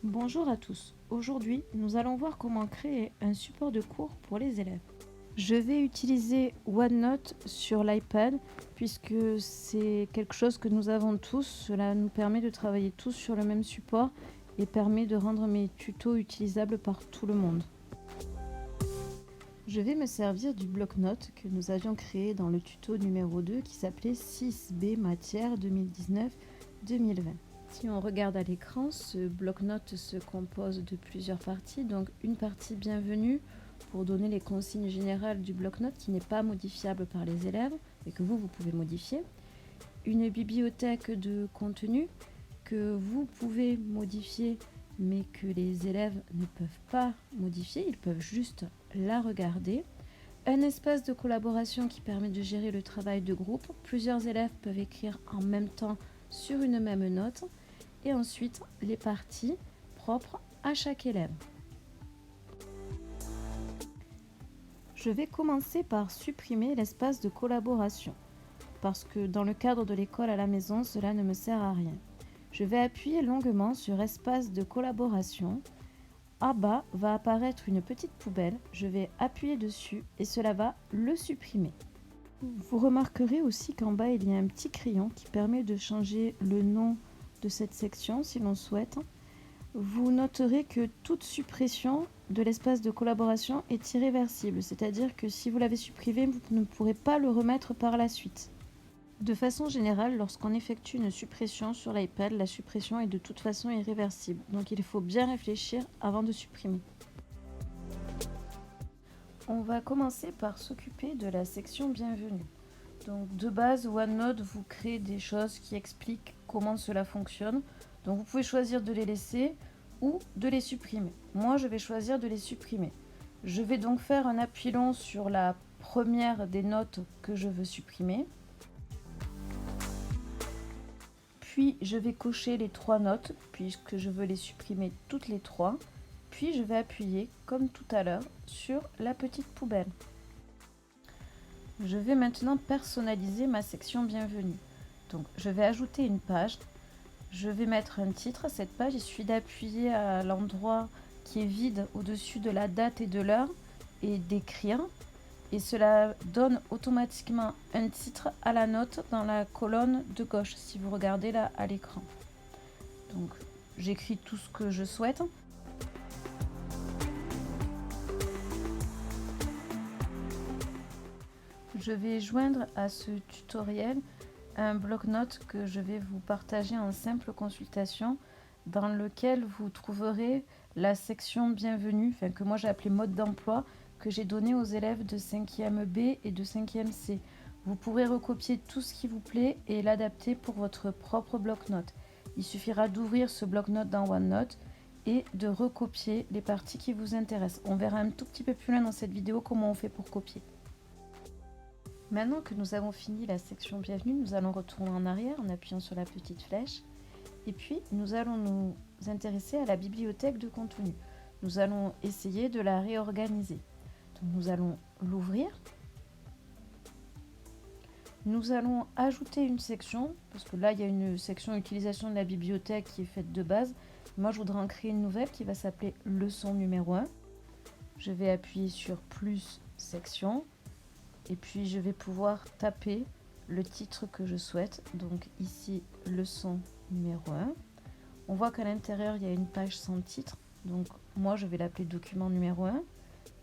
Bonjour à tous. Aujourd'hui, nous allons voir comment créer un support de cours pour les élèves. Je vais utiliser OneNote sur l'iPad puisque c'est quelque chose que nous avons tous. Cela nous permet de travailler tous sur le même support et permet de rendre mes tutos utilisables par tout le monde. Je vais me servir du bloc-notes que nous avions créé dans le tuto numéro 2 qui s'appelait 6B matière 2019-2020. Si on regarde à l'écran, ce bloc-notes se compose de plusieurs parties. Donc une partie bienvenue pour donner les consignes générales du bloc-notes qui n'est pas modifiable par les élèves et que vous pouvez modifier. Une bibliothèque de contenu que vous pouvez modifier mais que les élèves ne peuvent pas modifier, ils peuvent juste la regarder. Un espace de collaboration qui permet de gérer le travail de groupe. Plusieurs élèves peuvent écrire en même temps sur une même note. Et ensuite, les parties propres à chaque élève. Je vais commencer par supprimer l'espace de collaboration, parce que dans le cadre de l'école à la maison, cela ne me sert à rien. Je vais appuyer longuement sur espace de collaboration. En bas va apparaître une petite poubelle. Je vais appuyer dessus et cela va le supprimer. Vous remarquerez aussi qu'en bas, il y a un petit crayon qui permet de changer le nom de cette section si l'on souhaite. Vous noterez que toute suppression de l'espace de collaboration est irréversible, c'est-à-dire que si vous l'avez supprimé, vous ne pourrez pas le remettre par la suite. De façon générale, lorsqu'on effectue une suppression sur l'iPad, la suppression est de toute façon irréversible, donc il faut bien réfléchir avant de supprimer. On va commencer par s'occuper de la section bienvenue. Donc de base, OneNote vous crée des choses qui expliquent comment cela fonctionne. Donc vous pouvez choisir de les laisser ou de les supprimer. Moi, je vais choisir de les supprimer. Je vais donc faire un appui long sur la première des notes que je veux supprimer. Puis je vais cocher les 3 notes puisque je veux les supprimer toutes les 3. Puis je vais appuyer, comme tout à l'heure, sur la petite poubelle. Je vais maintenant personnaliser ma section bienvenue. Donc je vais ajouter une page. Je vais mettre un titre. Cette page, il suffit d'appuyer à l'endroit qui est vide au-dessus de la date et de l'heure et d'écrire. Et cela donne automatiquement un titre à la note dans la colonne de gauche, si vous regardez là à l'écran. Donc j'écris tout ce que je souhaite. Je vais joindre à ce tutoriel un bloc-notes que je vais vous partager en simple consultation dans lequel vous trouverez la section bienvenue, que moi j'ai appelé mode d'emploi, que j'ai donné aux élèves de 5e B et de 5e C. Vous pourrez recopier tout ce qui vous plaît et l'adapter pour votre propre bloc-notes. Il suffira d'ouvrir ce bloc-notes dans OneNote et de recopier les parties qui vous intéressent. On verra un tout petit peu plus loin dans cette vidéo comment on fait pour copier. Maintenant que nous avons fini la section bienvenue, nous allons retourner en arrière en appuyant sur la petite flèche. Et puis, nous allons nous intéresser à la bibliothèque de contenu. Nous allons essayer de la réorganiser. Donc, nous allons l'ouvrir. Nous allons ajouter une section, parce que là, il y a une section utilisation de la bibliothèque qui est faite de base. Moi, je voudrais en créer une nouvelle qui va s'appeler leçon numéro 1. Je vais appuyer sur plus section. Et puis je vais pouvoir taper le titre que je souhaite. Donc ici, leçon numéro 1. On voit qu'à l'intérieur, il y a une page sans titre. Donc moi, je vais l'appeler document numéro 1.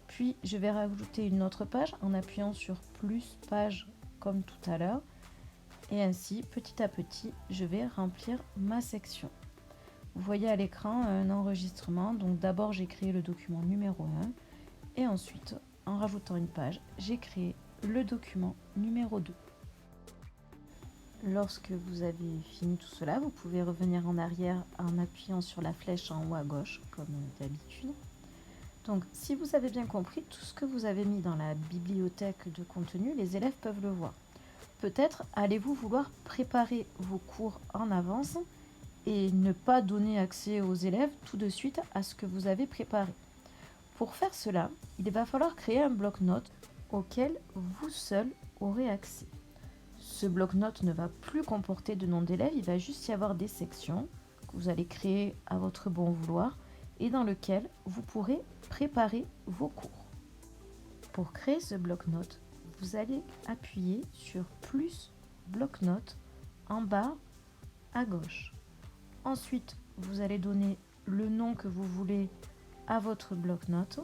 Puis je vais rajouter une autre page en appuyant sur plus page comme tout à l'heure. Et ainsi, petit à petit, je vais remplir ma section. Vous voyez à l'écran un enregistrement. Donc d'abord, j'ai créé le document numéro 1. Et ensuite, en rajoutant une page, j'ai créé le document numéro 2. Lorsque vous avez fini tout cela, vous pouvez revenir en arrière en appuyant sur la flèche en haut à gauche, comme d'habitude. Donc, si vous avez bien compris, tout ce que vous avez mis dans la bibliothèque de contenu, les élèves peuvent le voir. Peut-être allez-vous vouloir préparer vos cours en avance et ne pas donner accès aux élèves tout de suite à ce que vous avez préparé. Pour faire cela, il va falloir créer un bloc-notes auquel vous seul aurez accès. Ce bloc-notes ne va plus comporter de nom d'élèves, il va juste y avoir des sections que vous allez créer à votre bon vouloir et dans lequel vous pourrez préparer vos cours. Pour créer ce bloc-notes, vous allez appuyer sur plus bloc-notes en bas à gauche. Ensuite, vous allez donner le nom que vous voulez à votre bloc-notes.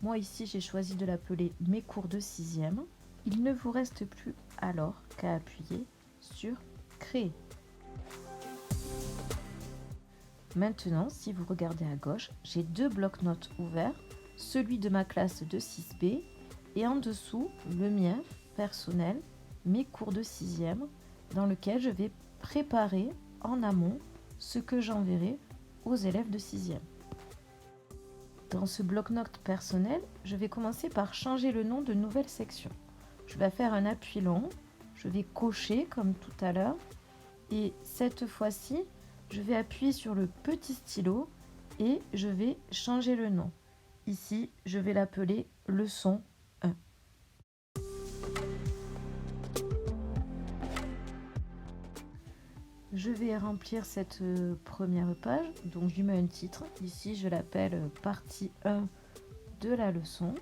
Moi ici, j'ai choisi de l'appeler mes cours de 6e. Il ne vous reste plus alors qu'à appuyer sur créer. Maintenant, si vous regardez à gauche, j'ai deux bloc-notes ouverts, celui de ma classe de 6B et en dessous, le mien, personnel, mes cours de 6e, dans lequel je vais préparer en amont ce que j'enverrai aux élèves de 6e. Dans ce bloc-notes personnel, je vais commencer par changer le nom de nouvelle section. Je vais faire un appui long, je vais cocher comme tout à l'heure et cette fois-ci, je vais appuyer sur le petit stylo et je vais changer le nom. Ici, je vais l'appeler leçon 1. Je vais remplir cette première page, donc je lui mets un titre. Ici, je l'appelle partie 1 de la leçon.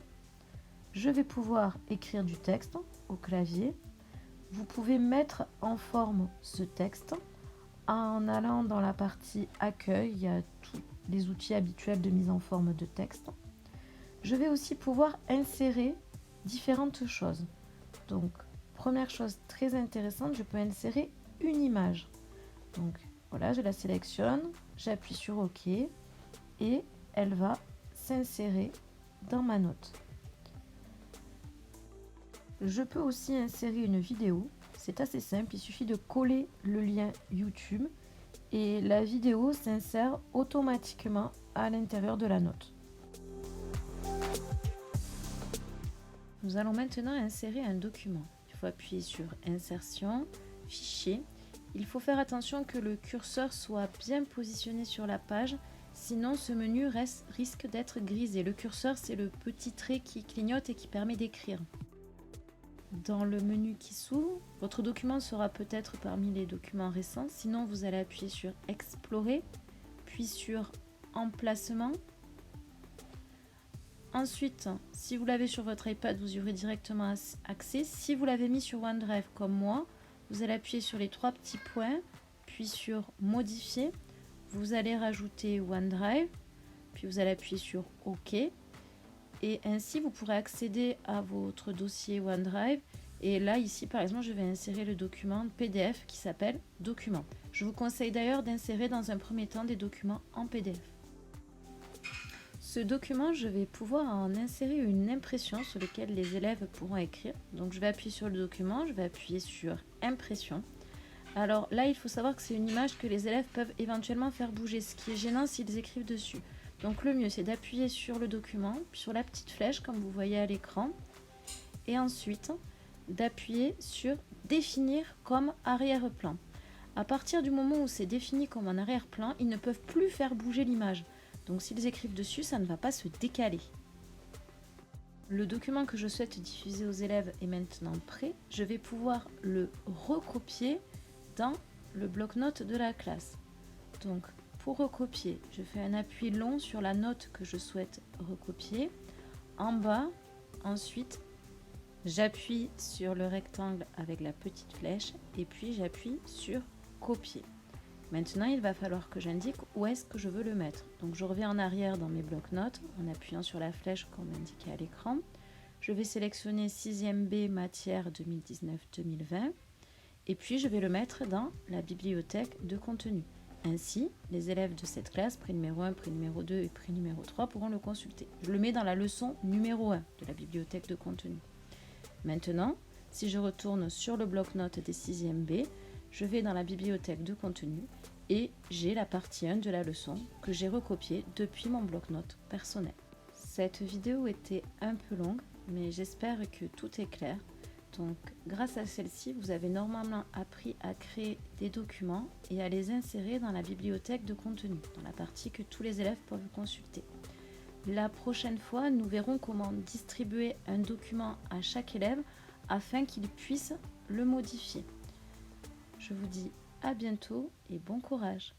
Je vais pouvoir écrire du texte au clavier. Vous pouvez mettre en forme ce texte en allant dans la partie accueil. Il y a tous les outils habituels de mise en forme de texte. Je vais aussi pouvoir insérer différentes choses. Donc, première chose très intéressante, je peux insérer une image. Donc voilà, je la sélectionne, j'appuie sur OK et elle va s'insérer dans ma note. Je peux aussi insérer une vidéo, c'est assez simple, il suffit de coller le lien YouTube et la vidéo s'insère automatiquement à l'intérieur de la note. Nous allons maintenant insérer un document. Il faut appuyer sur Insertion, Fichier. Il faut faire attention que le curseur soit bien positionné sur la page, sinon ce menu risque d'être grisé. Le curseur, c'est le petit trait qui clignote et qui permet d'écrire. Dans le menu qui s'ouvre, votre document sera peut-être parmi les documents récents, sinon vous allez appuyer sur Explorer, puis sur Emplacement. Ensuite, si vous l'avez sur votre iPad, vous y aurez directement accès. Si vous l'avez mis sur OneDrive comme moi, vous allez appuyer sur les trois petits points, puis sur Modifier. Vous allez rajouter OneDrive, puis vous allez appuyer sur OK. Et ainsi, vous pourrez accéder à votre dossier OneDrive. Et là, ici, par exemple, je vais insérer le document PDF qui s'appelle Documents. Je vous conseille d'ailleurs d'insérer dans un premier temps des documents en PDF. Ce document, je vais pouvoir en insérer une impression sur laquelle les élèves pourront écrire. Donc je vais appuyer sur le document, je vais appuyer sur Impression. Alors là, il faut savoir que c'est une image que les élèves peuvent éventuellement faire bouger, ce qui est gênant s'ils écrivent dessus. Donc le mieux, c'est d'appuyer sur le document, puis sur la petite flèche comme vous voyez à l'écran, et ensuite d'appuyer sur Définir comme arrière-plan. À partir du moment où c'est défini comme un arrière-plan, ils ne peuvent plus faire bouger l'image. Donc s'ils écrivent dessus, ça ne va pas se décaler. Le document que je souhaite diffuser aux élèves est maintenant prêt. Je vais pouvoir le recopier dans le bloc-notes de la classe. Donc pour recopier, je fais un appui long sur la note que je souhaite recopier. En bas, ensuite, j'appuie sur le rectangle avec la petite flèche et puis j'appuie sur Copier. Maintenant, il va falloir que j'indique où est-ce que je veux le mettre. Donc, je reviens en arrière dans mes blocs-notes en appuyant sur la flèche comme indiqué à l'écran. Je vais sélectionner 6e B matière 2019-2020 et puis je vais le mettre dans la bibliothèque de contenu. Ainsi, les élèves de cette classe, prix numéro 1, prix numéro 2 et prix numéro 3 pourront le consulter. Je le mets dans la leçon numéro 1 de la bibliothèque de contenu. Maintenant, si je retourne sur le bloc-notes des 6e B, je vais dans la bibliothèque de contenu et j'ai la partie 1 de la leçon que j'ai recopiée depuis mon bloc-notes personnel. Cette vidéo était un peu longue, mais j'espère que tout est clair. Donc, grâce à celle-ci, vous avez normalement appris à créer des documents et à les insérer dans la bibliothèque de contenu, dans la partie que tous les élèves peuvent consulter. La prochaine fois, nous verrons comment distribuer un document à chaque élève afin qu'il puisse le modifier. Je vous dis à bientôt et bon courage.